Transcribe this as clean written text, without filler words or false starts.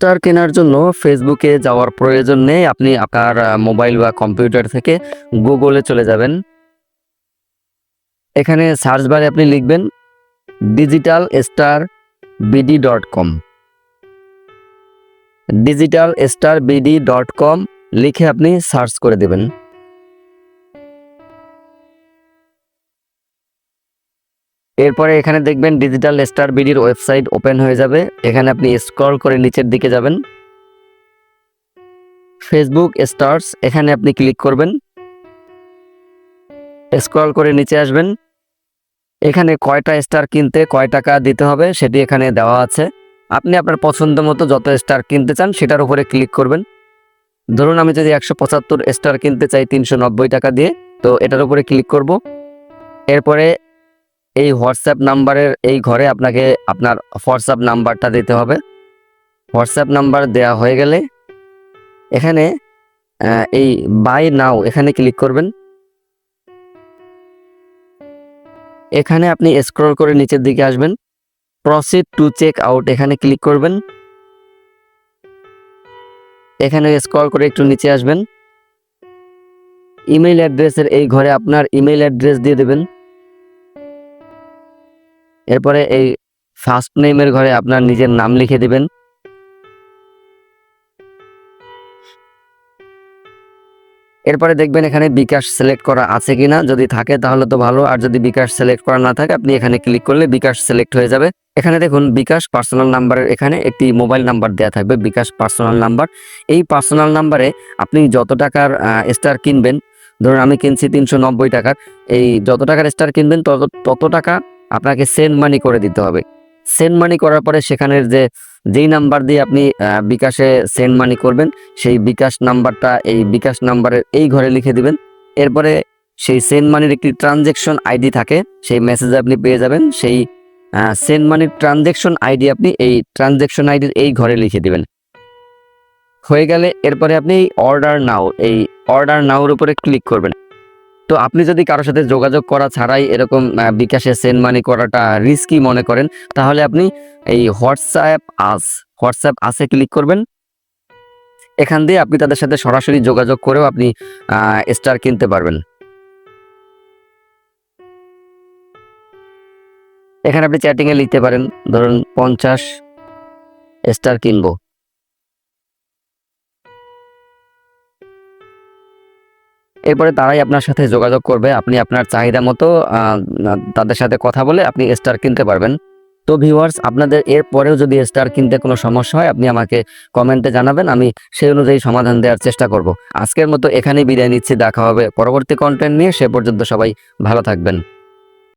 Star কেনার জন্য ফেসবুকে যাওয়ার প্রয়োজন নেই। আপনি আপনার মোবাইল বা কম্পিউটার থেকে গুগলে চলে যাবেন। এখানে সার্চ বারে আপনি লিখবেন digitalstarbd.com। digitalstarbd.com লিখে আপনি সার্চ করে দেবেন। এরপরে এখানে দেখবেন ডিজিটাল স্টার বিডির ওয়েবসাইট ওপেন হয়ে যাবে। এখানে আপনি স্ক্রল করে নিচের দিকে যাবেন, ফেসবুক স্টার্স এখানে আপনি ক্লিক করবেন। স্ক্রল করে নিচে আসবেন, এখানে কয়টা স্টার কিনতে কয় টাকা দিতে হবে সেটি এখানে দেওয়া আছে। আপনি আপনার পছন্দ মতো যত স্টার কিনতে চান সেটার উপরে ক্লিক করবেন। ধরুন আমি যদি 175 স্টার কিনতে চাই 390 টাকা দিয়ে, তো এটার উপরে ক্লিক করব। এরপরে এই হোয়াটসঅ্যাপ নাম্বারের এই ঘরে আপনাকে আপনার হোয়াটসঅ্যাপ নাম্বারটা দিতে হবে। হোয়াটসঅ্যাপ নাম্বার দেয়া হয়ে গেলে এখানে এই বাই নাও এখানে ক্লিক করবেন। এখানে আপনি স্ক্রল করে নিচের দিকে আসবেন, প্রসিড টু চেক আউট এখানে ক্লিক করবেন। এখানে স্ক্রল করে একটু নিচে আসবেন, ইমেইল অ্যাড্রেসের এই ঘরে আপনার ইমেইল অ্যাড্রেস দিয়ে দেবেন। এরপরে এই ফার্স্ট নেমের ঘরে আপনার নিজের নাম লিখে দেবেন। এরপরে দেখবেন এখানে বিকাশ সিলেক্ট করা আছে কিনা, যদি থাকে তাহলে তো ভালো, আর যদি বিকাশ সিলেক্ট করা না থাকে আপনি এখানে ক্লিক করলে বিকাশ সিলেক্ট হয়ে যাবে। এখানে দেখুন বিকাশ পার্সোনাল নাম্বারের এখানে একটি মোবাইল নাম্বার দেওয়া থাকবে, বিকাশ পার্সোনাল নাম্বার। এই পার্সোনাল নাম্বারে আপনি যত টাকার স্টার কিনবেন, ধরুন আমি কিনছি 390 টাকার, এই যত টাকার স্টার কিনবেন তত টাকা আপনাকে সেন্ড মানি করে দিতে হবে। সেন্ড মানি করার পরে সেখানের যেই নাম্বার দিয়ে আপনি বিকাশে সেন্ড মানি করবেন সেই বিকাশ নাম্বারটা এই বিকাশ নাম্বারের এই ঘরে লিখে দিবেন। এরপরে সেই সেন্ড মানির একটি ট্রানজ্যাকশন আইডি থাকে, সেই মেসেজে আপনি পেয়ে যাবেন। সেই সেন্ড মানির ট্রানজ্যাকশন আইডি আপনি এই ট্রানজ্যাকশন আইডির এই ঘরে লিখে দিবেন। হয়ে গেলে এরপরে আপনি এই অর্ডার নাওর উপরে ক্লিক করবেন। তো আপনি যদি কারোর সাথে যোগাযোগ করা ছাড়াই এরকম বিকাশে সেন্ড মানি করাটা রিস্কি মনে করেন, তাহলে আপনি এই হোয়াটসঅ্যাপ আসে ক্লিক করবেন। এখান দিয়ে আপনি তাদের সাথে সরাসরি যোগাযোগ করেও আপনি স্টার কিনতে পারবেন। এখানে আপনি চ্যাটিংয়ে লিখতে পারেন, ধরুন 50 স্টার কিনবো। এরপরে তারাই আপনার সাথে যোগাযোগ করবে, আপনি আপনার চাহিদা মতো তাদের সাথে কথা বলে আপনি স্টার কিনতে পারবেন। তো ভিউয়ার্স, আপনাদের এর পরেও যদি স্টার কিনতে কোনো সমস্যা হয় আপনি আমাকে কমেন্টে জানাবেন, আমি সেই অনুযায়ী সমাধান দেওয়ার চেষ্টা করব। আজকের মতো এখানেই বিদায় নিচ্ছি, দেখা হবে পরবর্তী কন্টেন্ট নিয়ে। সে পর্যন্ত সবাই ভালো থাকবেন।